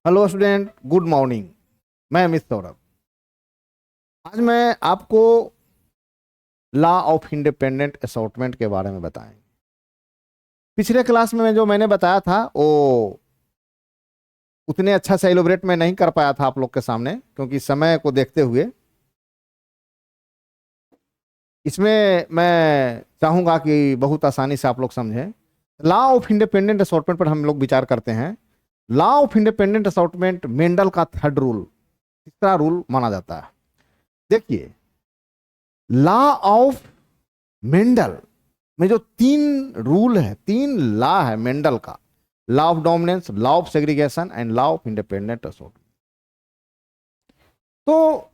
Hello student, good morning. मैं miss Saurabh. आज मैं आपको लॉ ऑफ इंडिपेंडेंट असॉर्टमेंट के बारे में बताएं। पिछले क्लास में जो मैंने बताया था वो उतने अच्छा से एलोबरेट मैं नहीं कर पाया था आप लोग के सामने, क्योंकि समय को देखते हुए इसमें मैं चाहूंगा कि बहुत आसानी से आप लोग समझें। लॉ ऑफ इंडिपेंडेंट असॉर्टमेंट पर हम लोग विचार करते हैं। Law of independent assortment Mendel का थर्ड रूल, तीसरा रूल माना जाता है। देखिए, लॉ ऑफ मेंडल में जो तीन रूल है, तीन लॉ है मेंडल का, law of dominance, law of segregation and law of independent assortment. तो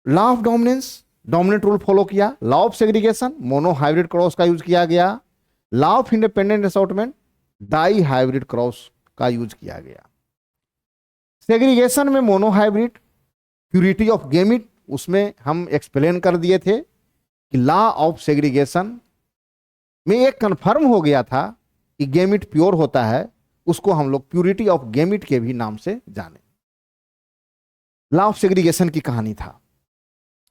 law of dominance, dominant rule follow किया। Law of segregation, mono hybrid cross का यूज किया गया। Law of independent assortment, di hybrid cross का use किया गया। Segregation में mono hybrid, purity of gamete, उसमें हम एक्सप्लेन कर दिए थे कि लॉ ऑफ सेग्रीगेशन में एक कंफर्म हो गया था कि गेमिट प्योर होता है, उसको हम लोग प्यूरिटी ऑफ गेमिट के भी नाम से जाने। लॉ ऑफ सेग्रीगेशन की कहानी था।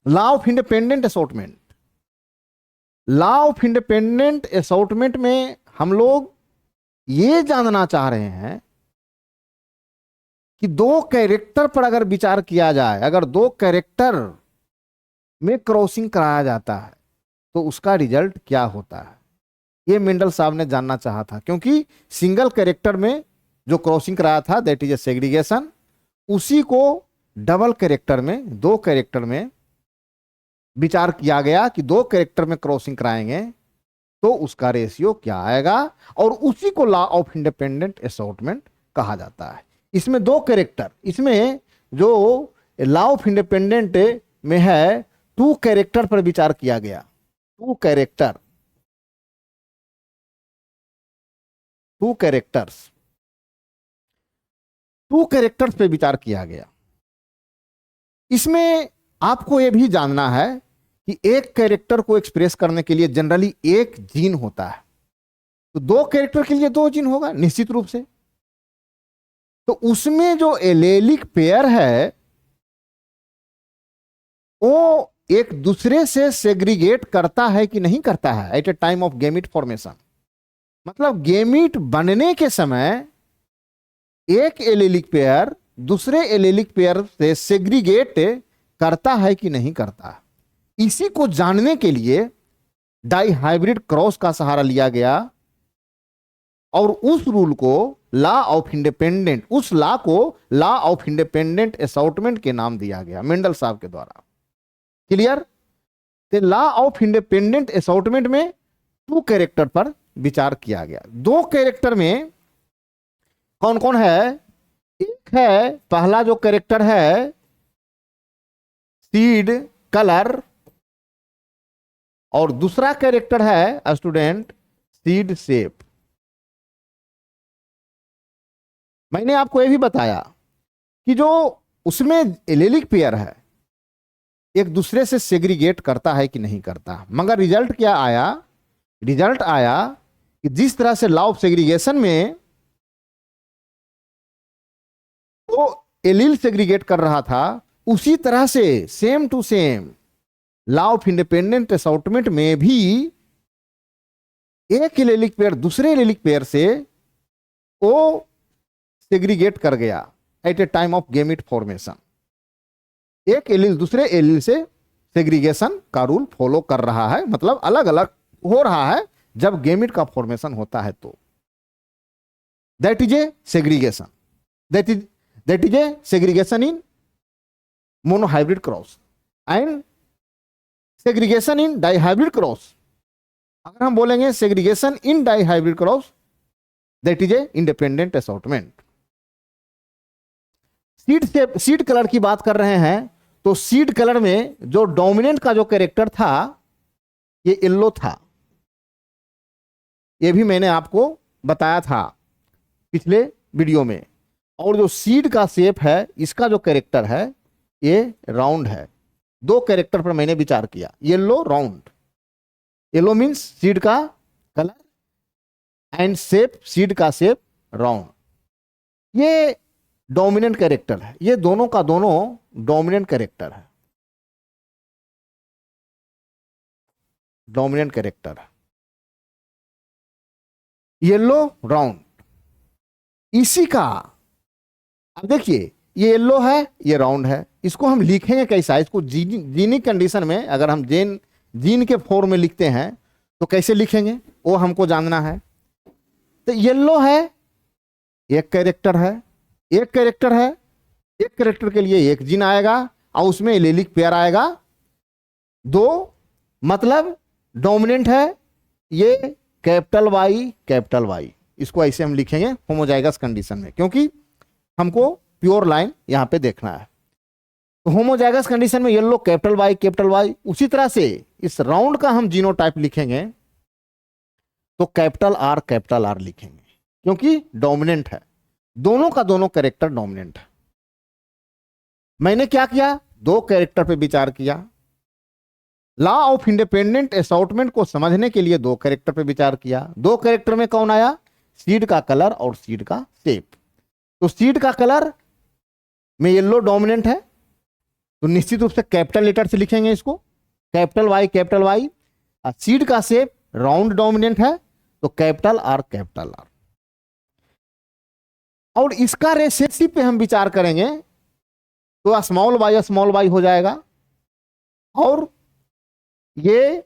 Law of independent assortment, law of independent assortment में हम लोग ये जानना चाह रहे हैं कि दो कैरेक्टर पर अगर विचार किया जाए, अगर दो कैरेक्टर में क्रॉसिंग कराया जाता है तो उसका रिजल्ट क्या होता है। ये मेंडल साहब ने जानना चाहा था, क्योंकि सिंगल कैरेक्टर में जो क्रॉसिंग कराया था दैट इज ए सेग्रीगेशन, उसी को डबल कैरेक्टर में, दो कैरेक्टर में विचार किया गया कि दो कैरेक्टर में क्रॉसिंग कराएंगे तो उसका रेशियो क्या आएगा, और उसी को लॉ ऑफ इंडिपेंडेंट असॉर्टमेंट कहा जाता है। इसमें दो कैरेक्टर, इसमें जो लॉ ऑफ इंडिपेंडेंट में है, टू कैरेक्टर पर विचार किया गया। Two character, two characters, two characters पे विचार किया गया। इसमें आपको यह भी जानना है कि एक कैरेक्टर को एक्सप्रेस करने के लिए जनरली एक जीन होता है, तो दो कैरेक्टर के लिए दो जीन होगा निश्चित रूप से। तो उसमें जो एलेलिक पेयर है वो एक दूसरे से सेग्रीगेट करता है कि नहीं करता है at a time of gamete formation. मतलब गेमिट बनने के समय एक एलेलिक पेयर दूसरे एलेलिक पेयर से सेग्रीगेट करता है कि नहीं करता। इसी को जानने के लिए डाई हाइब्रिड क्रॉस का सहारा लिया गया, और उस रूल को लॉ ऑफ इंडिपेंडेंट, उस लॉ को लॉ ऑफ इंडिपेंडेंट असॉर्टमेंट के नाम दिया गया मेंडल साहब के द्वारा। क्लियर? तो लॉ ऑफ इंडिपेंडेंट असॉर्टमेंट में टू कैरेक्टर पर विचार किया गया। दो कैरेक्टर में कौन कौन है? एक है, पहला जो कैरेक्टर है सीड कलर, और दूसरा कैरेक्टर है स्टूडेंट सीड शेप। मैंने आपको यह भी बताया कि जो उसमें एलेलिक पेयर है एक दूसरे से सेग्रीगेट करता है कि नहीं करता, मगर रिजल्ट क्या आया? रिजल्ट आया कि जिस तरह से लॉ ऑफ सेग्रीगेशन में वो एलील सेग्रीगेट कर रहा था, उसी तरह से same to same law of independent assortment में भी एक एलेलिक पेयर दूसरे एलेलिक पेयर से वो सेग्रीगेट कर गया at a time of gamete formation. एक एलील दूसरे एलील से सेग्रीगेशन का रूल फॉलो कर रहा है, मतलब अलग अलग हो रहा है जब गेमिट का फॉर्मेशन होता है, तो that is A segregation. That is A segregation in monohybrid cross and segregation in dihybrid cross. अगर हम बोलेंगे segregation in dihybrid cross, that is a independent assortment. Seed colour की बात कर रहे हैं, तो सीड कलर में जो डोमिनेंट का जो कैरेक्टर था ये येलो था। ये भी मैंने आपको बताया था पिछले वीडियो में। और जो सीड का शेप है, इसका जो कैरेक्टर है ये राउंड है। दो कैरेक्टर पर मैंने विचार किया, yellow round. Yellow means seed का कलर एंड शेप, सीड का शेप राउंड। ये डोमिनेंट कैरेक्टर है, ये दोनों का दोनों डोमिनेंट कैरेक्टर है, डोमिनेंट कैरेक्टर है। येलो राउंड, इसी का, अब देखिए ये येलो है, ये राउंड है, इसको हम लिखेंगे कैसा, इसको जीनिक कंडीशन में अगर हम जीन के फॉर्म में लिखते हैं तो कैसे लिखेंगे वो हमको जानना है। तो येलो है, एक कैरेक्टर है, एक कैरेक्टर है, एक कैरेक्टर के लिए एक जीन आएगा और उसमें एलेलिक पेयर आएगा दो, मतलब डोमिनेंट है ये कैपिटल वाई, इसको ऐसे हम लिखेंगे होमोजाइगस कंडीशन में, क्योंकि हमको प्योर लाइन यहां पे देखना है। तो होमोजाइगस कंडीशन में येलो कैपिटल वाई, उसी तरह से इस राउंड का हम जीनोटाइप लिखेंगे तो कैपिटल आर लिखेंगे, क्योंकि डोमिनेंट है, दोनों का दोनों कैरेक्टर डोमिनेंट है। मैंने क्या किया, दो कैरेक्टर पे विचार किया, लॉ ऑफ इंडिपेंडेंट असॉर्टमेंट को समझने के लिए दो कैरेक्टर पे विचार किया। दो कैरेक्टर में कौन आया, सीड का कलर और सीड का शेप। तो सीड का कलर में येलो डोमिनेंट है तो निश्चित रूप से कैपिटल लेटर से लिखेंगे इसको, कैपिटल वाई। सीड का शेप राउंड डोमिनेंट है तो कैपिटल आर। और इसका रेसेसिव पे हम विचार करेंगे तो स्मॉल वाई हो जाएगा, और ये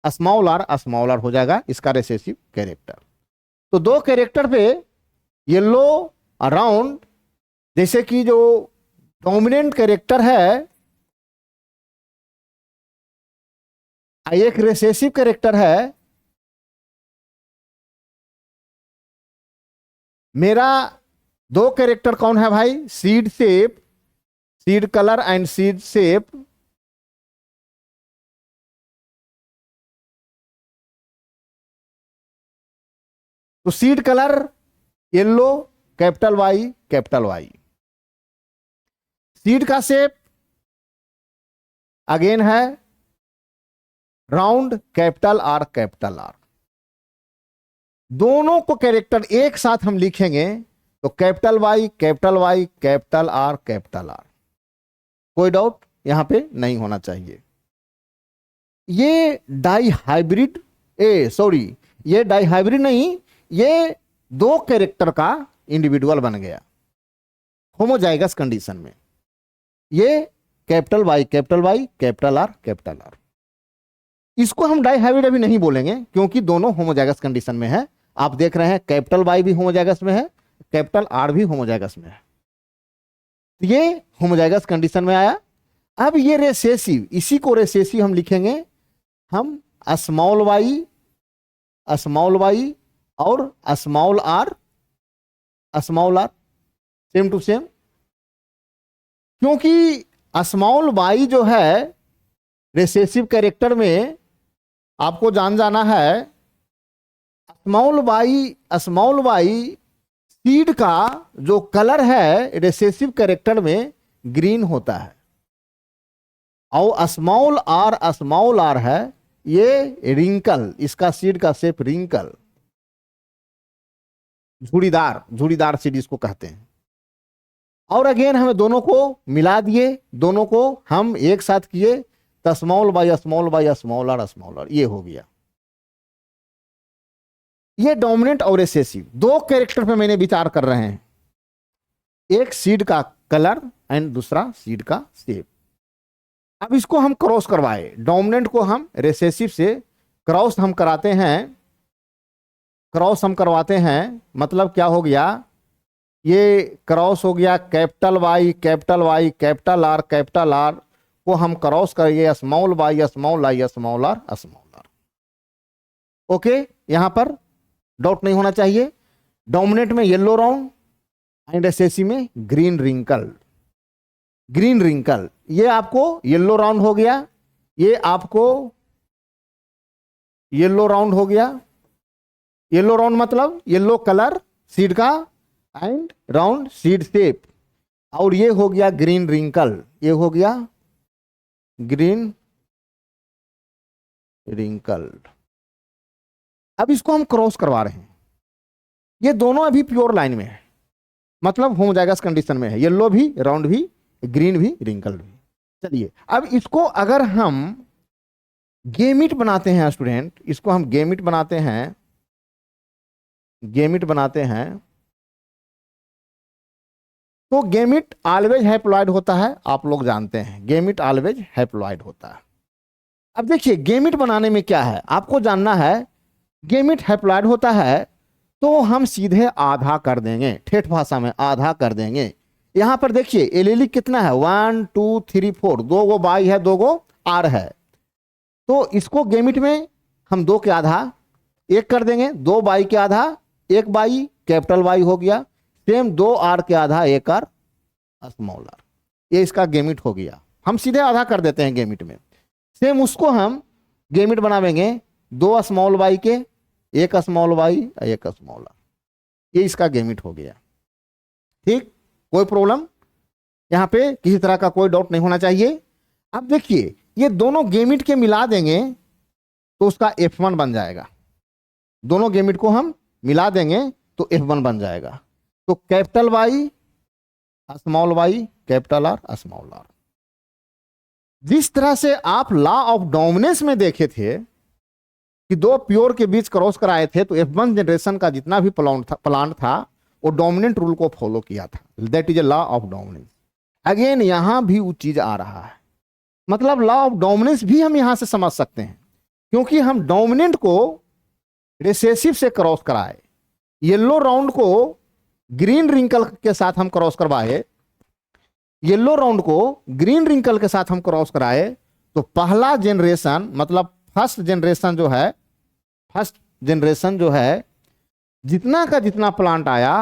स्मॉल आर हो जाएगा इसका रेसेसिव कैरेक्टर। तो दो कैरेक्टर पे येलो राउंड, जैसे कि जो डोमिनेंट कैरेक्टर है, एक रेसेसिव कैरेक्टर है, मेरा दो कैरेक्टर कौन है भाई, seed shape, seed colour and seed shape. तो seed colour yellow capital Y, seed का शेप अगेन है राउंड कैपिटल आर। दोनों को कैरेक्टर एक साथ हम लिखेंगे तो कैपिटल वाई कैपिटल आर। कोई डाउट यहां पे नहीं होना चाहिए। ये डाइहाइब्रिड ये डाइहाइब्रिड नहीं, ये दो कैरेक्टर का इंडिविजुअल बन गया होमोजाइगस कंडीशन में। ये कैपिटल वाई कैपिटल आर। इसको हम डाइहाइब्रिड अभी नहीं बोलेंगे क्योंकि दोनों होमोजाइगस कंडीशन में है। आप देख रहे हैं कैपिटल वाई भी होमोजाइगस में है, कैपिटल आर भी होमोजाइगस में है, ये होमोजाइगस कंडीशन में आया। अब ये रेसेसिव, इसी को रेसेसिव हम लिखेंगे हम स्मॉल वाई और small are same to same, क्योंकि स्मॉल वाई जो है रेसेसिव कैरेक्टर में आपको जाना है, स्मॉल वाई सीड का जो कलर है रेसेसिव कैरेक्टर में ग्रीन होता है, और स्मॉल आर है ये रिंकल, इसका सीड का शेप रिंकल, झुड़ीदार सीड इसको कहते हैं। और अगेन हमें दोनों को मिला दिए, दोनों को हम एक साथ किए तो स्मॉल बाई स्मॉल आर ये हो गया। ये डोमिनेंट और रेसेसिव दो कैरेक्टर पे मैंने विचार कर रहे हैं, एक सीड का कलर एंड दूसरा सीड का शेप। अब इसको हम क्रॉस करवाए, डोमिनेंट को हम रेसेसिव से क्रॉस हम करवाते हैं, मतलब क्या हो गया, ये क्रॉस हो गया कैपिटल वाई कैपिटल आर को हम क्रॉस करेंगे स्मॉल आर। ओके, यहां पर डाउट नहीं होना चाहिए। डोमिनेंट में येलो राउंड एंड रेसेसिव में ग्रीन रिंकल, ये आपको येलो राउंड हो गया, ये आपको येलो राउंड हो गया। येलो राउंड मतलब येलो कलर सीड का एंड राउंड सीड शेप, और ये हो गया ग्रीन रिंकल, ये हो गया ग्रीन रिंकल। अब इसको हम क्रॉस करवा रहे हैं, ये दोनों अभी प्योर लाइन में है, मतलब होमोजाइगस कंडीशन में है, येलो भी, राउंड भी, ग्रीन भी, रिंकल भी। चलिए अब इसको अगर हम गेमिट बनाते हैं स्टूडेंट, इसको हम गेमिट बनाते हैं, गेमिट बनाते हैं, तो गेमिट ऑलवेज हैप्लॉइड होता है, आप लोग जानते हैं गेमिट ऑलवेज हैप्लॉइड होता है। अब देखिए गेमिट बनाने में क्या है आपको जानना है, गेमिट हैप्लॉइड होता है तो हम सीधे आधा कर देंगे, ठेठ भाषा में आधा कर देंगे। यहां पर देखिए एलेलिक कितना है, 1 2 3 4, 2 गो बाई है, 2 गो आर है, तो इसको गेमिट में हम 2 के आधा 1 कर देंगे, 2 बाई के आधा 1 बाई कैपिटल वाई हो गया, सेम 2 आर के आधा 1 आर स्मॉल आर, ये इसका गेमिट हो गया। हम सीधे आधा कर देते हैं गेमिट में। सेम उसको हम गेमिट बनावेंगे 2 स्मॉल वाई के 1 स्मॉल वाई 1 स्मॉल आर, ये इसका गेमिट हो गया। ठीक, कोई प्रॉब्लम यहां पे, किसी तरह का कोई डाउट नहीं होना चाहिए। अब देखिए ये दोनों गेमिट के मिला देंगे तो उसका F1 बन जाएगा, दोनों गेमिट को हम मिला देंगे तो F1 बन जाएगा। तो capital Y small Y capital R small r. जिस तरह से आप लॉ ऑफ डोमिनेंस में देखे थे कि 2 प्योर के बीच क्रॉस कराए थे तो F1 जनरेशन का जितना भी प्लांट था वो डोमिनेंट रूल को फॉलो किया था, that is a law of dominance. Again यहां भी वो चीज आ रहा है, मतलब लॉ ऑफ डोमिनेंस भी हम यहां से समझ सकते हैं, क्योंकि हम डोमिनेंट को रिसेसिव से क्रॉस कराए, येलो राउंड को ग्रीन रिंकल के साथ हम क्रॉस करवाए, येलो राउंड को ग्रीन रिंकल के साथ हम क्रॉस कराए, तो पहला जनरेशन मतलब फर्स्ट जनरेशन जो है जितना का जितना प्लांट आया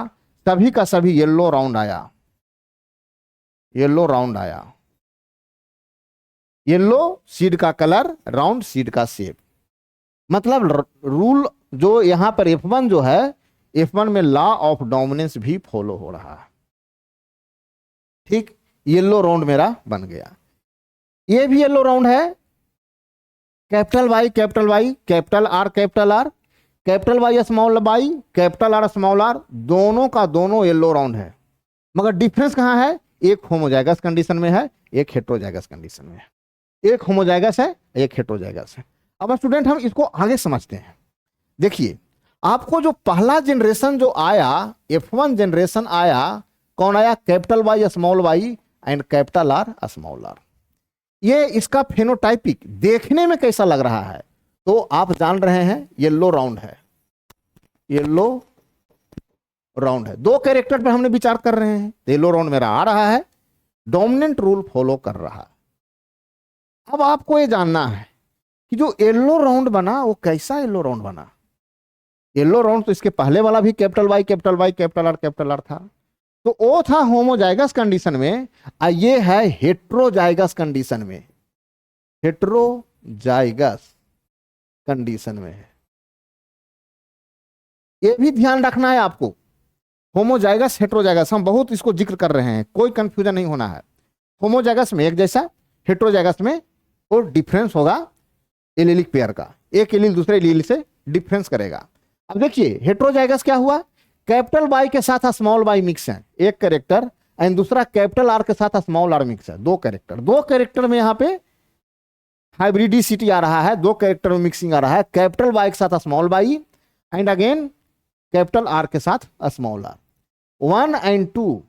सभी का सभी येलो राउंड आया, येलो राउंड आया, येलो सीड का कलर, राउंड सीड का शेप। मतलब रूल जो यहां पर F1 जो है, F1 में लॉ ऑफ डोमिनेंस भी फॉलो हो रहा है। ठीक, येलो राउंड मेरा बन गया, ये भी येलो राउंड है, capital Y capital Y capital R capital R, capital Y small Y capital R small r, दोनों का दोनों येलो राउंड है, मगर डिफरेंस कहां है, एक होमोजाइगस कंडीशन में है, एक हेटेरोजाइगस कंडीशन में है, एक होमोजाइगस है एक हेटेरोजाइगस है। अब स्टूडेंट हम इसको आगे समझते हैं। देखिए आपको जो पहला जनरेशन जो आया, F1 जनरेशन आया, कौन आया, capital Y small Y and capital R small are. ये इसका फेनोटाइपिक देखने में कैसा लग रहा है, तो आप जान रहे हैं येलो राउंड है, येलो राउंड है, 2 कैरेक्टर पर हमने विचार कर रहे हैं, येलो राउंड मेरा आ रहा है, डोमिनेंट रूल फॉलो कर रहा है। अब आपको ये जानना है कि जो येलो राउंड बना वो कैसा येलो राउंड बना। येलो राउंड तो इसके पहले वाला भी कैपिटल वाई कैपिटल आर था, तो वो था होमोजाइगस कंडीशन में, ये है हेट्रोजाइगस कंडीशन में, हेट्रोजाइगस कंडीशन में है। ये भी ध्यान रखना है आपको, होमोजाइगस हेट्रोजाइगस हम बहुत इसको जिक्र कर रहे हैं, कोई कंफ्यूजन नहीं होना है। होमोजाइगस में एक जैसा, हेट्रोजाइगस में वो डिफरेंस होगा एलीलिक पेयर का, एक एलील दूसरे एलील से डिफरेंस करेगा। अब देखिए हेट्रोजाइगस क्या हुआ, कैपिटल वाई के साथ स्मॉल वाई मिक्स है एक कैरेक्टर, एंड दूसरा कैपिटल आर के साथ स्मॉल आर मिक्स है, 2 कैरेक्टर, 2 कैरेक्टर में यहां पे हाइब्रिडिसिटी आ रहा है, 2 कैरेक्टर में मिक्सिंग आ रहा है, कैपिटल वाई के साथ small Y and again capital R के साथ स्मॉल आर। 1 एंड 2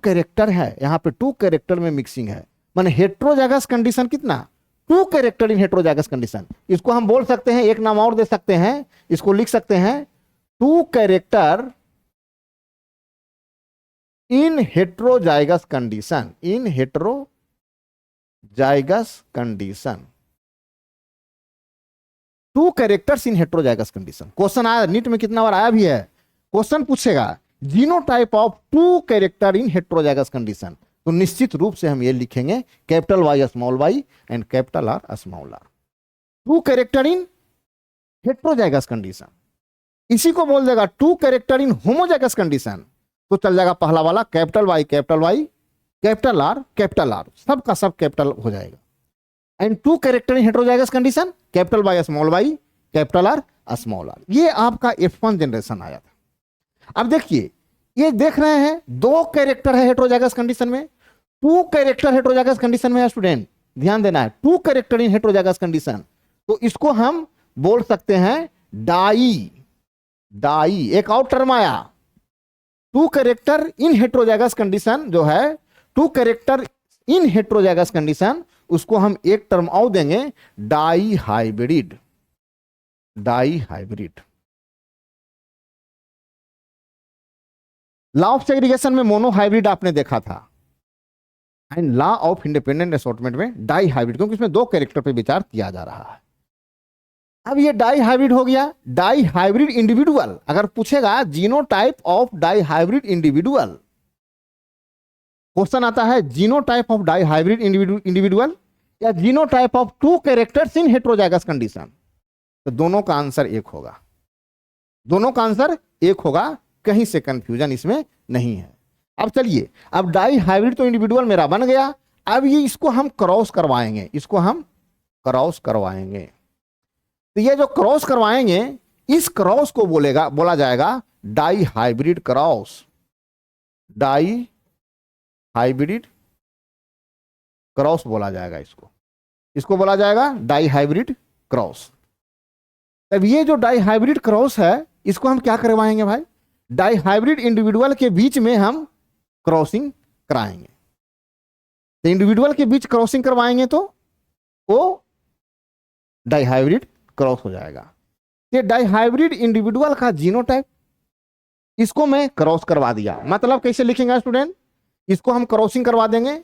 कैरेक्टर है, यहां पे 2 कैरेक्टर में मिक्सिंग है, माने हेट्रोजाइगस कंडीशन कितना, 2 कैरेक्टर इन हेट्रोजाइगस कंडीशन। इसको हम बोल सकते हैं, एक नाम और दे सकते हैं, इसको लिख सकते हैं 2 character in heterozygous condition, in heterozygous condition, 2 characters in heterozygous condition. Question आया नीट में, कितना बार आया भी है, क्वेश्चन पूछेगा genotype of 2 character in heterozygous condition, तो निश्चित रूप से हम ये लिखेंगे capital Y small Y and capital R small r, 2 character in heterozygous condition. इसी को बोल देगा 2 कैरेक्टर इन होमोजाइगस कंडीशन, तो चल जाएगा पहला वाला कैपिटल वाई कैपिटल आर सब का सब कैपिटल हो जाएगा, and 2 character in heterozygous condition, capital Y capital R small are. ये आपका F1 जनरेशन आया था। अब देखिए ये देख रहे हैं दो कैरेक्टर है हेटेरोजाइगस कंडीशन में, टू कैरेक्टर हेटेरोजाइगस कंडीशन में है स्टूडेंट, ध्यान देना है, two character in heterozygous condition, तो इसको हम बोल सकते हैं डाई। डाई एक और टर्म आया, two character in heterozygous condition जो है, two character in heterozygous condition, उसको हम एक टर्म और देंगे dihybrid. Dihybrid. Law of segregation में मोनो हाइब्रिड आपने देखा था, and law of independent assortment में डाई हाइब्रिड, क्योंकि इसमें दो कैरेक्टर पे विचार किया जा रहा है। अब ये डाई हाइब्रिड हो गया। डाई हाइब्रिड इंडिविजुअल, अगर पूछेगा genotype of di hybrid individual, question आता है genotype of di hybrid individual या genotype of two characters in heterozygous condition, तो दोनों का आंसर एक होगा, दोनों का आंसर एक होगा, कहीं से कंफ्यूजन इसमें नहीं है। अब चलिए, अब डाई हाइब्रिड तो इंडिविजुअल मेरा बन गया, अब ये इसको हम क्रॉस करवाएंगे, इसको हम क्रॉस करवाएंगे। तो ये जो क्रॉस करवाएंगे, इस क्रॉस को बोला जाएगा die hybrid cross. Die hybrid cross बोला जाएगा इसको, इसको बोला जाएगा डाई हाइब्रिड क्रॉस। अब ये जो डाई हाइब्रिड क्रॉस है, इसको हम क्या करवाएंगे भाई, डाई हाइब्रिड इंडिविजुअल के बीच में हम क्रॉसिंग कराएंगे। तो इंडिविजुअल के बीच क्रॉसिंग करवाएंगे तो वो डाई हाइब्रिड क्रॉस हो जाएगा। ये डाई हाइब्रिड इंडिविजुअल का जीनोटाइप, इसको मैं क्रॉस करवा दिया, मतलब कैसे लिखेंगे स्टूडेंट, इसको हम क्रॉसिंग करवा देंगे,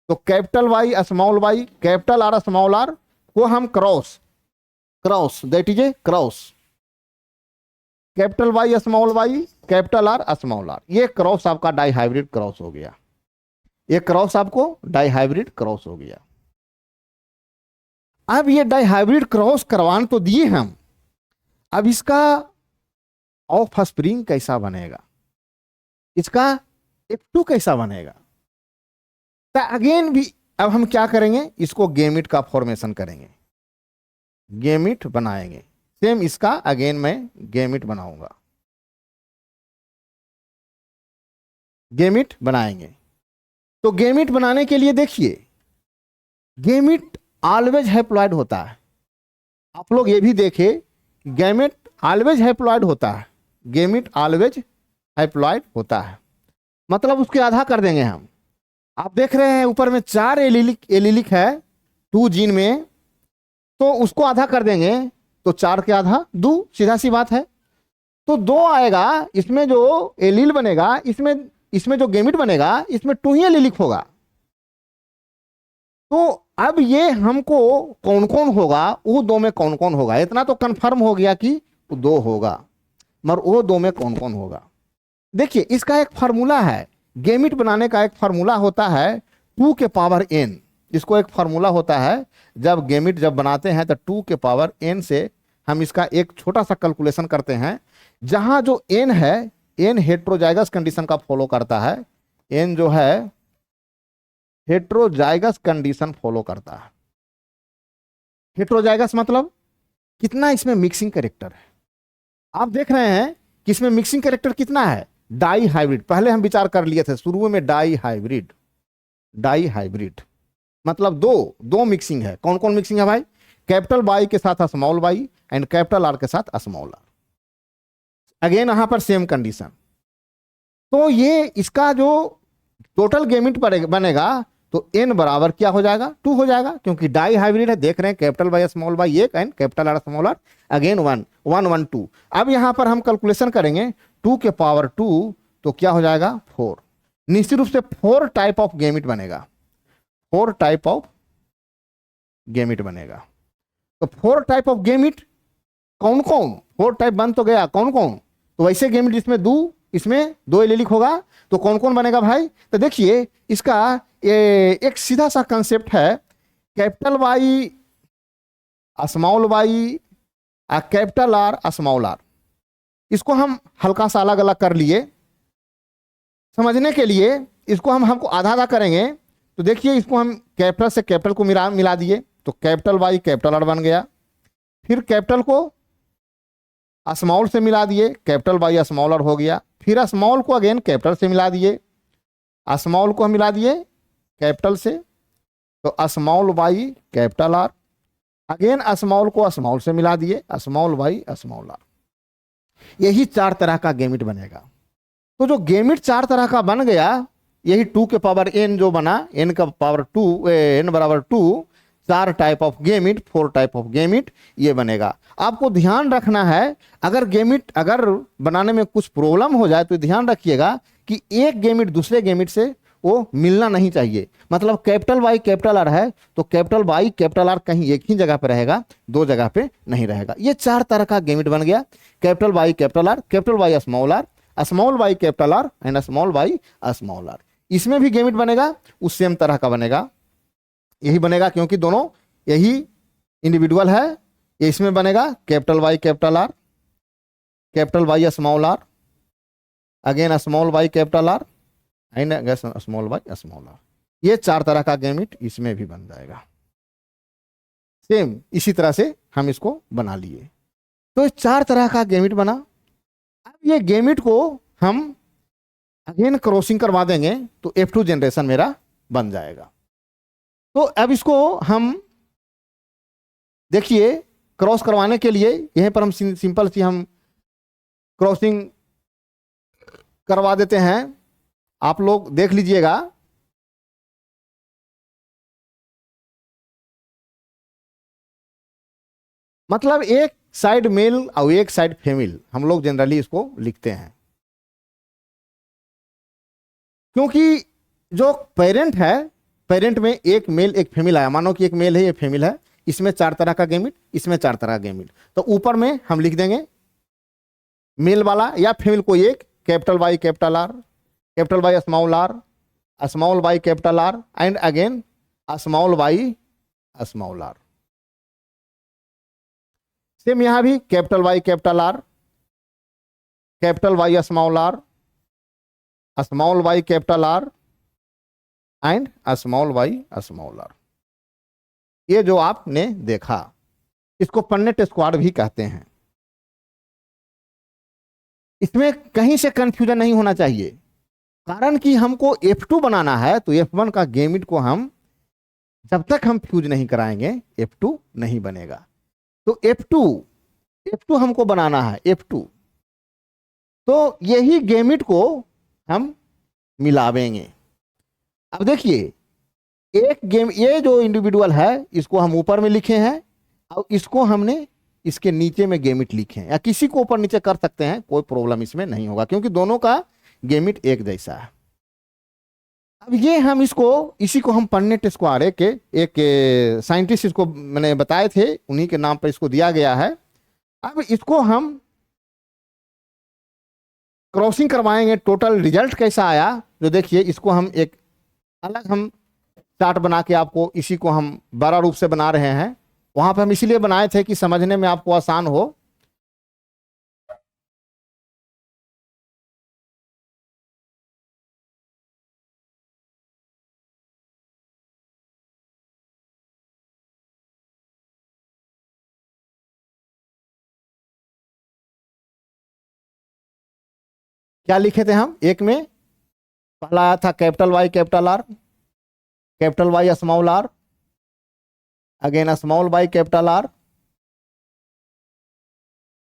तो capital Y small Y capital R small r को हम cross, cross that is a cross, capital Y small Y capital R small are, ये क्रॉस आपका डाई हाइब्रिड क्रॉस हो गया, ये क्रॉस आपको डाई हाइब्रिड क्रॉस हो गया। अब ये डाई हाइब्रिड क्रॉस करवान तो दिए हम, अब इसका ऑफ स्प्रिंग कैसा बनेगा, इसका F2 कैसा बनेगा, तो अगेन भी अब हम क्या करेंगे, इसको गेमिट का फॉर्मेशन करेंगे, गेमिट बनाएंगे, सेम इसका अगेन मैं गेमिट बनाऊंगा, गेमिट बनाएंगे। तो गेमिट बनाने के लिए देखिए, गेमिट ऑलवेज हैप्लॉइड होता है, आप लोग ये भी देखे गेमिट ऑलवेज हैप्लॉइड होता है, गेमिट ऑलवेज हैप्लॉइड होता है, मतलब उसके आधा कर देंगे हम। आप देख रहे हैं ऊपर में 4 एलिलिक है 2 जीन में, तो उसको आधा कर देंगे तो 4 के आधा 2, सीधा सी बात है। तो 2 आएगा, इसमें जो एलील बनेगा, इसमें जो गेमिट बनेगा, इसमें 2 ही एलिलिक होगा। तो अब ये हमको कौन कौन होगा, वो 2 में कौन कौन होगा, इतना तो कंफर्म हो गया कि 2 होगा, मगर वो 2 में कौन कौन होगा। देखिए इसका एक फार्मूला है, गेमिट बनाने का एक फार्मूला होता है 2 के पावर n, इसको एक फार्मूला होता है, जब गेमिट जब बनाते हैं तो 2 के पावर n से हम इसका एक छोटा सा कैलकुलेशन करते हैं, जहां जो n है, n हेटेरोजाइगस कंडीशन का फॉलो करता है, n जो है हेटेरोजाइगस कंडीशन फॉलो करता है। हेटेरोजाइगस मतलब कितना इसमें मिक्सिंग कैरेक्टर है, आप देख रहे हैं कि इसमें मिक्सिंग कैरेक्टर कितना है, डाई हाइब्रिड, पहले हम विचार कर लिए थे शुरू में डाई हाइब्रिड, डाई हाइब्रिड मतलब दो मिक्सिंग है। कौन कौन मिक्सिंग है भाई, कैपिटल वाई के साथ small Y and capital R के साथ स्मॉल आर, अगेन यहां पर सेम कंडीशन। तो ये इसका जो टोटल गेमिट बनेगा तो n बराबर क्या हो जाएगा, 2 हो जाएगा, क्योंकि डाई हाइब्रिड है, देख रहे हैं कैपिटल वाई स्मॉल वाई एक and capital R small are again 1 1 1 2। अब यहां पर हम कैलकुलेशन करेंगे 2 के पावर 2, तो क्या हो जाएगा 4। निश्चित रूप से 4 टाइप ऑफ गेमिट बनेगा, 4 टाइप ऑफ गेमिट बनेगा। तो 4 टाइप ऑफ गेमिट कौन कौन, 4 टाइप बन तो गया, कौन कौन, तो वैसे गेमिट जिसमें इसमें 2 एलिलिक होगा, तो कौन कौन बनेगा भाई, तो देखिए इसका एक सीधा सा कंसेप्ट है, capital Y small Y capital R small are, इसको हम हल्का सा अलग अलग कर लिए समझने के लिए, इसको हमको आधा आधा करेंगे। तो देखिए इसको हम कैपिटल से कैपिटल को मिला दिए, तो कैपिटल वाई कैपिटल आर बन गया, फिर कैपिटल को स्मॉल से मिला दिए, कैपिटल वाई स्मॉल आर हो गया, फिर स्मॉल को अगेन कैपिटल से मिला दिए, स्मॉल को हम मिला दिए कैपिटल से, तो small by capital R, again small को स्मॉल से मिला दिए, स्मॉल बाई स्मॉल आर। यही 4 तरह का गेमिट बनेगा। तो जो गेमिट 4 तरह का बन गया, यही 2 के पावर n जो बना, n का पावर 2, n बराबर 2, 4 type of gamete, 4 type of gamete ये बनेगा। आपको ध्यान रखना है, अगर गेमिट अगर बनाने में कुछ प्रॉब्लम हो जाए तो ध्यान रखिएगा कि एक गेमिट दूसरे गेमिट से वो मिलना नहीं चाहिए। मतलब कैपिटल वाई कैपिटल आर है तो कैपिटल वाई कैपिटल आर कहीं एक ही जगह पे रहेगा, 2 जगह पे नहीं रहेगा। ये 4 तरह का गेमिट बन गया, capital Y capital R, capital Y small are, small Y capital R and small Y small r. इसमें भी गेमिट बनेगा, उस सेम तरह का बनेगा, यही बनेगा क्योंकि दोनों यही इंडिविजुअल है। ये इसमें बनेगा capital Y capital R, capital Y small are, again small Y capital R and small Y small are. ये 4 तरह का गेमिट इसमें भी बन जाएगा। सेम इसी तरह से हम इसको बना लिए। तो 4 तरह का गेमिट बना। अब ये गेमिट को हम अगेन क्रॉसिंग करवा देंगे तो F2 जनरेशन मेरा बन जाएगा। तो अब इसको हम देखिए क्रॉस करवाने के लिए यहीं पर हम सिंपल सी हम क्रॉसिंग करवा देते हैं। आप लोग देख लीजिएगा, मतलब एक साइड मेल और एक साइड फीमेल हम लोग जनरली इसको लिखते हैं, क्योंकि जो पेरेंट है, पेरेंट में एक मेल एक फीमेल आया, मानो कि एक मेल है एक फीमेल है, इसमें 4 तरह का गेमिट, इसमें 4 तरह का गेमिट। तो ऊपर में हम लिख देंगे मेल वाला या फीमेल को एक capital Y capital R, capital Y small are, small Y capital R and again small Y small are. Same यहां भी capital Y capital R, capital Y small are, small Y capital R and small Y small are. ये जो आपने देखा इसको Punnett squad भी कहते हैं। इसमें कहीं से कंफ्यूजन नहीं होना चाहिए, कारण कि हमको F2 बनाना है तो F1 का गेमिट को हम जब तक हम फ्यूज नहीं कराएंगे F2 नहीं बनेगा। तो F2 हमको बनाना है F2, तो यही गेमिट को हम मिलावेंगे। अब देखिए एक गेम, ये जो इंडिविजुअल है इसको हम ऊपर में लिखे हैं और इसको हमने इसके नीचे में गेमिट लिखे हैं, या किसी को ऊपर नीचे कर सकते हैं, कोई प्रॉब्लम इसमें नहीं होगा क्योंकि दोनों का गेमिट एक जैसा है। अब ये हम इसको, इसी को हम पन्नेट स्क्वायर एक साइंटिस्ट इसको मैंने बताए थे, उन्हीं के नाम पर इसको दिया गया है। अब इसको हम क्रॉसिंग करवाएंगे, टोटल रिजल्ट कैसा आया जो देखिए, इसको हम एक अलग हम चार्ट बना के आपको, इसी को हम बड़ा रूप से बना रहे हैं। वहां पर हम इसीलिए बनाए थे कि समझने में आपको आसान हो। क्या लिखे थे हम? एक में पहला आया था capital Y capital R, capital Y small are, again small Y capital R,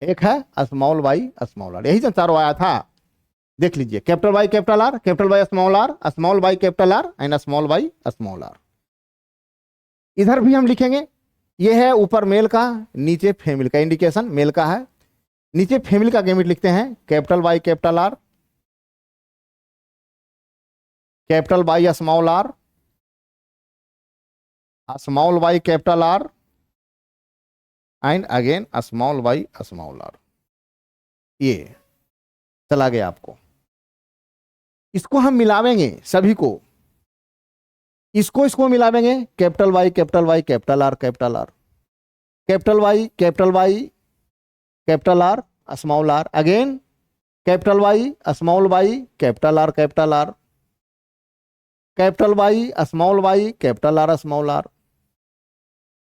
एक है स्मॉल वाई स्मॉल आर। यही जो चारों आया था, देख लीजिए capital Y capital R, capital Y small are, small Y capital R and small Y small R. इधर भी हम लिखेंगे, ये है ऊपर मेल का, नीचे फीमेल का, इंडिकेशन मेल का है। नीचे फीमेल का गेमिट लिखते हैं capital Y capital R, capital Y small are, small Y capital R and again small Y small are. ये चला गया आपको। इसको हम मिलावेंगे सभी को, इसको मिलावेंगे capital Y capital Y capital R capital R, capital Y capital Y capital R small are, again capital Y small Y capital R capital R, capital Y small Y capital R small r.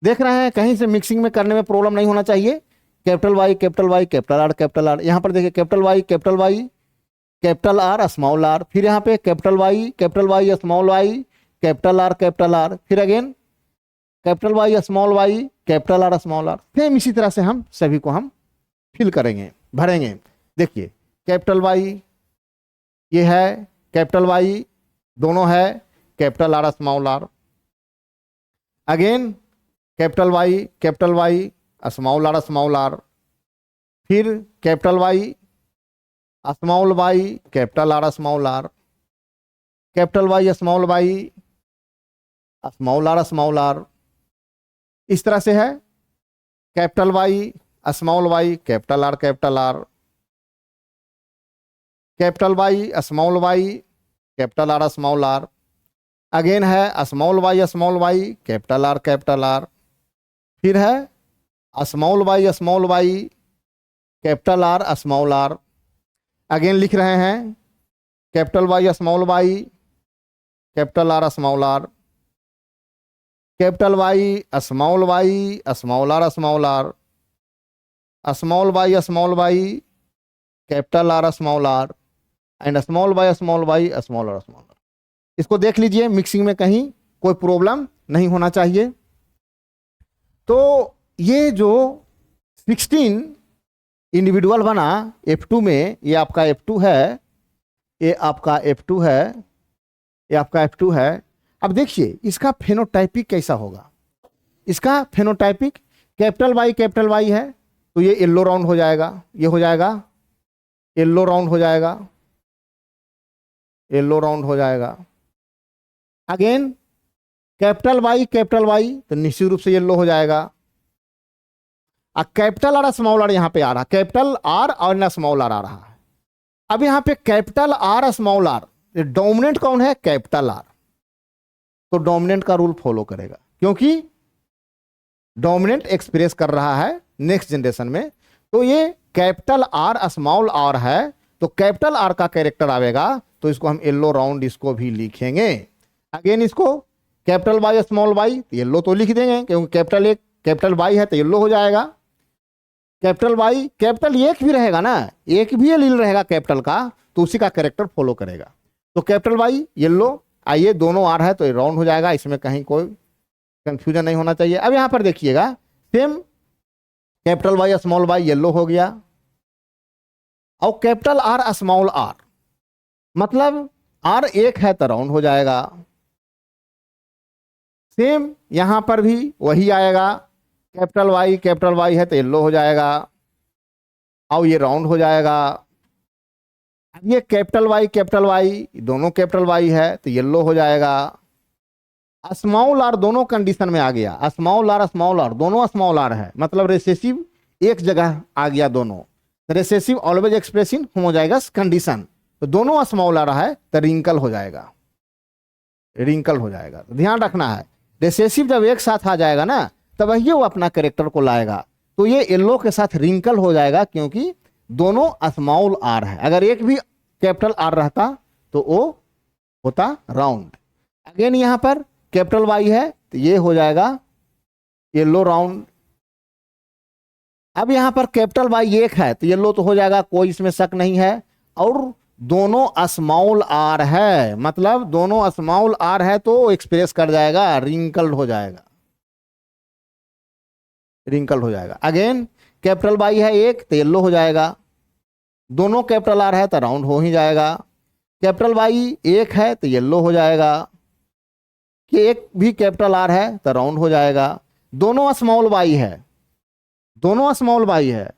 देख रहे हैं कहीं से mixing में करने में problem नहीं होना चाहिए। Capital Y capital Y capital R capital R. यहां पर देखिए capital Y capital R small r, फिर यहाँ पे capital Y small Y, capital R, फिर again capital Y small Y, capital R small are. Same इसी तरह से हम सभी को हम फिल करेंगे, भरेंगे। देखिए कैपिटल वाई ये है, कैपिटल वाई दोनों है, capital R small are, again capital Y small r, फिर capital Y small Y, capital R small r, capital Y small r, इस तरह से है। Capital Y small Y, capital R, capital Y small Y, capital R small are, again है small Y capital R, फिर है small Y capital R small are, again लिख रहे हैं capital Y capital R small r, capital Y small are small are, small Y capital R small R, and small Y small are. इसको देख लीजिए, mixing में कहीं कोई problem नहीं होना चाहिए। तो ये जो 16 इंडिविजुअल बना F2 में, ये आपका F2 है, ये आपका F2 है, ये आपका F2 है। अब देखिए इसका फेनोटाइपिक कैसा होगा। इसका फेनोटाइपिक कैपिटल वाई है तो ये येलो राउंड हो जाएगा, ये हो जाएगा येलो राउंड हो जाएगा, येलो राउंड हो जाएगा। अगेन कैपिटल वाई तो निश्चित रूप से येलो हो जाएगा। अब कैपिटल आर स्मॉल आर यहाँ पे आ रहा, कैपिटल आर और ना स्मॉल आर आ रहा है। अब यहाँ पे capital R small R, dominant कौन है? कैपिटल आर, तो डोमिनेंट का रूल फॉलो करेगा, क्योंकि डोमिनेंट एक्सप्रेस कर रहा है नेक्स्ट जनरेशन में। तो ये कैपिटल आर स्मॉल आर है, तो कैपिटल आर का कैरेक्टर आवेगा, तो इसको हम येलो राउंड इसको भी लिखेंगे। अगेन इसको capital Y small Y, yellow तो लिख देंगे क्योंकि कैपिटल वाई है तो येलो हो जाएगा। कैपिटल वाई, कैपिटल एक भी रहेगा ना, एक भी लील रहेगा कैपिटल का, तो उसी का कैरेक्टर फॉलो करेगा। तो कैपिटल वाई येलो, आइए दोनों आर है तो ये राउंड हो जाएगा, इसमें कहीं कोई कंफ्यूजन नहीं होना चाहिए। अब यहां पर देखिएगा same capital Y small Y yellow हो गया, और कैपिटल आर स्मॉल आर, मतलब आर एक है तो राउंड हो जाएगा। सेम यहां पर भी वही आएगा, कैपिटल वाई है तो येलो हो जाएगा और ये राउंड हो जाएगा। अब ये कैपिटल वाई दोनों कैपिटल वाई है तो येलो हो जाएगा। स्मॉल आर दोनों कंडीशन में आ गया, स्मॉल आर दोनों स्मॉल आर है, मतलब रेसेसिव एक जगह आ गया दोनों। Recessive always expressing homozygous condition, तो दोनों स्मॉल आर है तो रिंकल हो जाएगा, रिंकल हो जाएगा। तो ध्यान रखना है, रेसेसिव जब एक साथ आ जाएगा ना तब वही वो अपना कैरेक्टर को लाएगा। तो ये येलो के साथ रिंकल हो जाएगा क्योंकि दोनों स्मॉल आर है। अगर एक भी कैपिटल आर रहता तो वो होता राउंड। अगेन यहां पर कैपिटल वाई है तो ये हो जाएगा येलो राउंड। अब यहां पर कैपिटल वाई एक है तो येलो तो हो जाएगा, कोई इसमें शक नहीं है। और दोनों स्मॉल आर है, मतलब दोनों स्मॉल आर है तो एक्सप्रेस कर जाएगा, रिंकल्ड हो जाएगा, रिंकल हो जाएगा। अगेन कैपिटल वाई है एक तो येलो हो जाएगा, दोनों कैपिटल आर है तो राउंड हो ही जाएगा। कैपिटल वाई एक है तो येलो हो जाएगा, कि एक भी कैपिटल आर है तो राउंड हो जाएगा। दोनों स्मॉल वाई है, दोनों स्मॉल वाई है,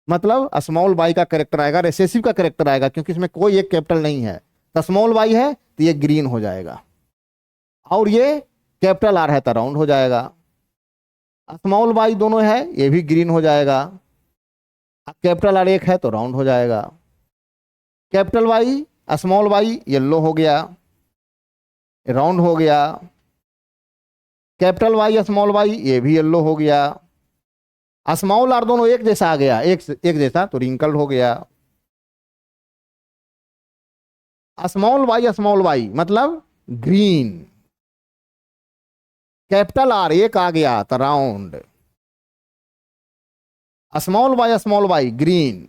मतलब स्मॉल वाई का कैरेक्टर आएगा, रेसेसिव का कैरेक्टर आएगा, क्योंकि इसमें कोई एक कैपिटल नहीं है। तो स्मॉल वाई है तो ये ग्रीन हो जाएगा, और ये कैपिटल आर है तो राउंड हो जाएगा। स्मॉल वाई दोनों है ये भी ग्रीन हो जाएगा, कैपिटल आर एक है तो राउंड हो जाएगा। Capital Y small Y yellow हो गया, राउंड हो गया। कैपिटल वाई स्मॉल वाई ये भी येलो हो गया। स्मॉल आर दोनों एक जैसा आ गया, एक जैसा, तो रिंकल हो गया। स्मॉल वाई मतलब ग्रीन। कैपिटल आर एक आ गया तो round, small Y green.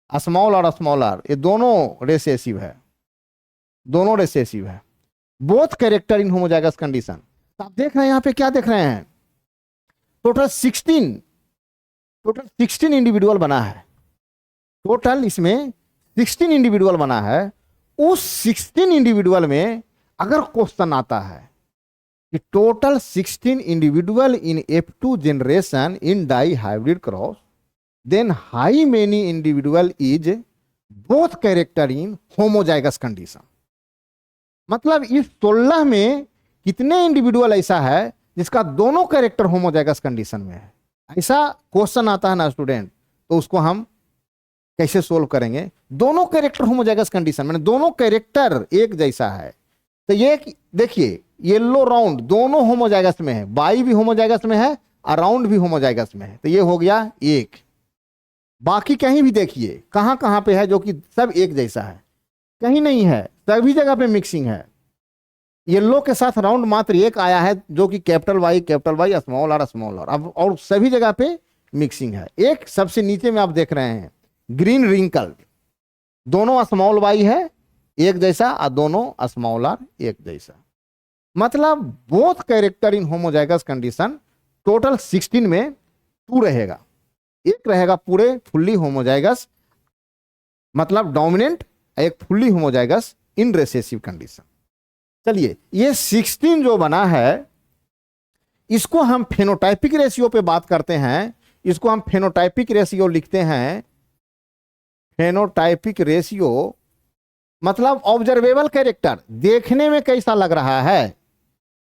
Small और स्मॉल आर, ये दोनों रेसेसिव है, दोनों रेसेसिव है, both character in homozygous condition. आप देख रहे हैं यहाँ पे क्या देख रहे हैं, टोटल 16 इंडिविजुअल बना है, टोटल इसमें 16 इंडिविजुअल बना है। उस 16 इंडिविजुअल में अगर क्वेश्चन आता है कि total 16 individual in F2 generation in die hybrid cross, then how many individual is both character in homozygous condition. मतलब इस 16 में कितने इंडिविजुअल ऐसा है जिसका दोनों कैरेक्टर होमोजाइगस कंडीशन में है। ऐसा क्वेश्चन आता है ना स्टूडेंट, तो उसको हम कैसे सोल्व करेंगे, दोनों कैरेक्टर होमोजाइगस कंडीशन, मैंने दोनों कैरेक्टर एक जैसा है। तो ये देखिए येलो राउंड दोनों होमोजाइगस में है, बाई भी होमोजाइगस में है और राउंड भी होमोजाइगस में है, तो ये हो गया एक। बाकी कहीं भी देखिए कहां कहां पे है जो कि सब एक जैसा है, कहीं नहीं है, सभी जगह पे मिक्सिंग है। येलो के साथ राउंड मात्र एक आया है जो कि capital Y small are small R, अब और सभी जगह पे मिक्सिंग है। एक सबसे नीचे में आप देख रहे हैं ग्रीन रिंकल, दोनों स्मॉल वाई है एक जैसा और दोनों स्मॉल आर एक जैसा। मतलब both character in homozygous condition, total 16 में 2 रहेगा, एक रहेगा पूरे फुल्ली होमोजाइगस मतलब डोमिनेंट, एक फुल्ली होमोजाइगस इन रिसेसिव कंडीशन। चलिए ये 16 जो बना है इसको हम फेनोटाइपिक रेशियो पे बात करते हैं, इसको हम फेनोटाइपिक रेशियो लिखते हैं। फेनोटाइपिक रेशियो मतलब ऑब्जर्वेबल कैरेक्टर, देखने में कैसा लग रहा है।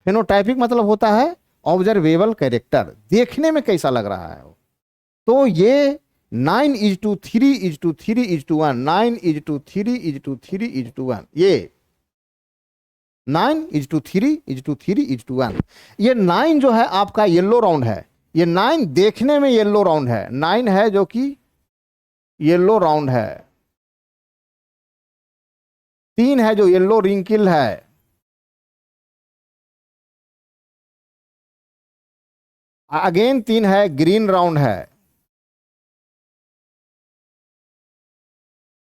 फेनोटाइपिक मतलब होता है ऑब्जर्वेबल कैरेक्टर, देखने में कैसा लग रहा है। तो ये 9:3:3:1, 9:3:3:1, ये 9:3:3:1। ये 9 जो है आपका येलो राउंड है, ये 9 देखने में येलो राउंड है, 9 है जो कि येलो राउंड है, 3 है जो येलो रिंकिल है, अगेन 3 है ग्रीन राउंड है,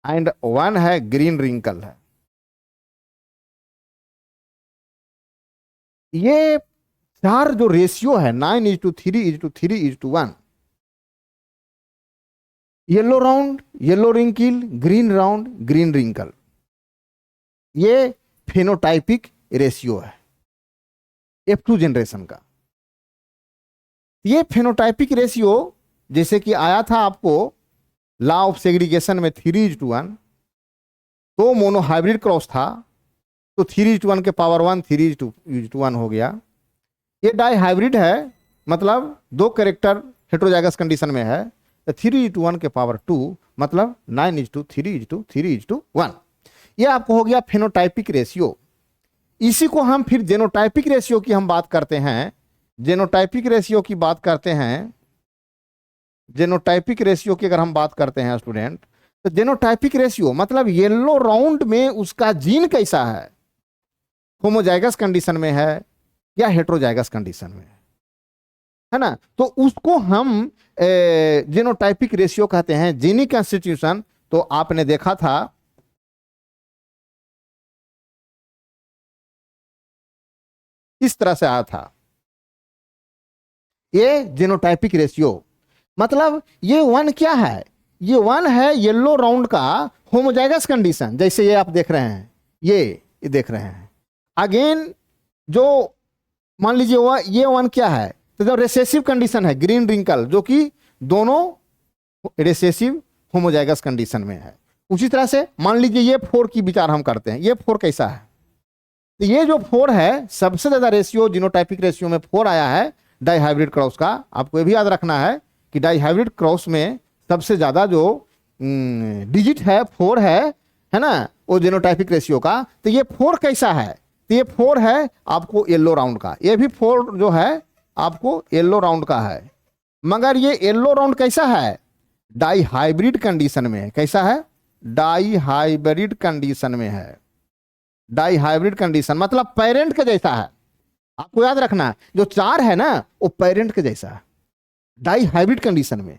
एंड 1 है ग्रीन रिंकल है। ये 4 जो रेशियो है 9:3:3:1, yellow round, yellow wrinkle, green round, green wrinkle, ये फेनोटाइपिक रेशियो है F2 जनरेशन का। ये फेनोटाइपिक रेशियो जैसे कि आया था आपको लॉ ऑफ सेग्रीगेशन में 3:1, तो मोनोहाइब्रिड क्रॉस था तो 3:1 के पावर 1 3:1 हो गया। ये डाई हाइब्रिड है मतलब 2 कैरेक्टर हेट्रोजाइगस कंडीशन में है, तो 3:1 के पावर 2 मतलब 9:3:3:1। ये आपको हो गया फेनोटाइपिक रेशियो। इसी को हम फिर जेनोटाइपिक रेशियो की हम बात करते हैं, जेनोटाइपिक रेशियो की बात करते हैं। जेनोटाइपिक रेशियो की अगर हम बात करते हैं स्टूडेंट, तो जेनोटाइपिक रेशियो मतलब येलो राउंड में उसका जीन कैसा है, होमोजाइगस कंडीशन में है या हेट्रोजाइगस कंडीशन में है ना, तो उसको हम जेनोटाइपिक रेशियो कहते हैं। जीनिक कंस्टिट्यूशन तो आपने देखा था इस तरह से आया था, ये जेनोटाइपिक रेशियो मतलब ये 1 क्या है, ये 1 है येलो राउंड का होमोजाइगस कंडीशन, जैसे ये आप देख रहे हैं, ये देख रहे हैं। अगेन जो मान लीजिए ये 1 क्या है, तो जो रिसेसिव कंडीशन है ग्रीन रिंकल, जो कि दोनों रिसेसिव होमोजाइगस कंडीशन में है। उसी तरह से मान लीजिए ये 4 की विचार हम करते हैं, ये 4 कैसा है, तो ये जो 4 है सबसे ज्यादा रेशियो जीनोटाइपिक रेशियो में 4 आया है डाई हाइब्रिड क्रॉस का। आपको ये भी याद रखना है कि डाई हाइब्रिड क्रॉस में सबसे ज्यादा जो डिजिट है 4 है ना, वो जीनोटाइपिक रेशियो का। तो ये 4 कैसा है, तो ये 4 है आपको येलो राउंड का, ये भी 4 जो है आपको येलो राउंड का है, मगर ये येलो राउंड कैसा है, डाई हाइब्रिड कंडीशन में है। कैसा है, डाई हाइब्रिड कंडीशन में है। डाई हाइब्रिड कंडीशन मतलब पेरेंट के जैसा है। आपको याद रखना जो 4 है ना वो पेरेंट के जैसा है डाई हाइब्रिड कंडीशन में।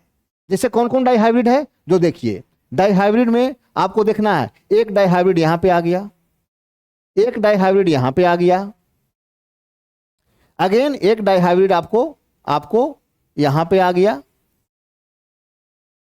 जैसे कौन कौन डाई हाइब्रिड है, जो देखिए डाइहाइब्रिड में आपको देखना है, एक डाइहाइब्रिड यहां पे आ गया, एक डाइहाइब्रिड यहां पे आ गया, अगेन एक डाइहाइब्रिड आपको यहां पे आ गया,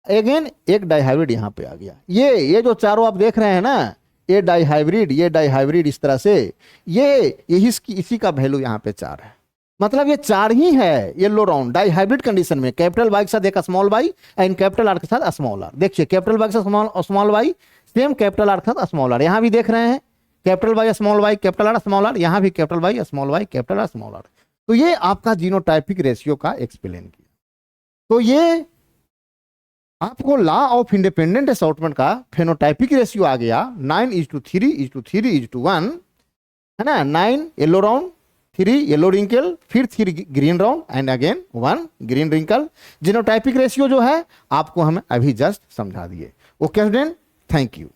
अगेन एक डाइहाइब्रिड यहां पे आ गया। ये जो चारों आप देख रहे हैं ना, ये डाइहाइब्रिड इस तरह से, यही इसी का वैल्यू यहां पे 4 है। मतलब ये 4 ही है येलो राउंड डाइहाइब्रिड कंडीशन में, कैपिटल वाई के साथ एक small Y and capital R के साथ स्मॉल आर। देखिए कैपिटल वाई के साथ small Y, same capital R के साथ स्मॉल आर, यहां भी देख रहे हैं capital Y small Y capital R small R, यहां भी capital Y small Y capital R small R. तो ये आपका जीनोटाइपिक रेशियो का एक्सप्लेन किया। तो ये आपको लॉ ऑफ इंडिपेंडेंट असॉर्टमेंट का फेनोटाइपिक रेशियो आ गया 9:3:3:1, है ना। 9 येलो राउंड, 3 येलो रिंकल, फिर 3 green round and again 1 green wrinkle. Genotypic ratio जो है आपको हमें अभी जस्ट समझा दिए। Okay student, thank you.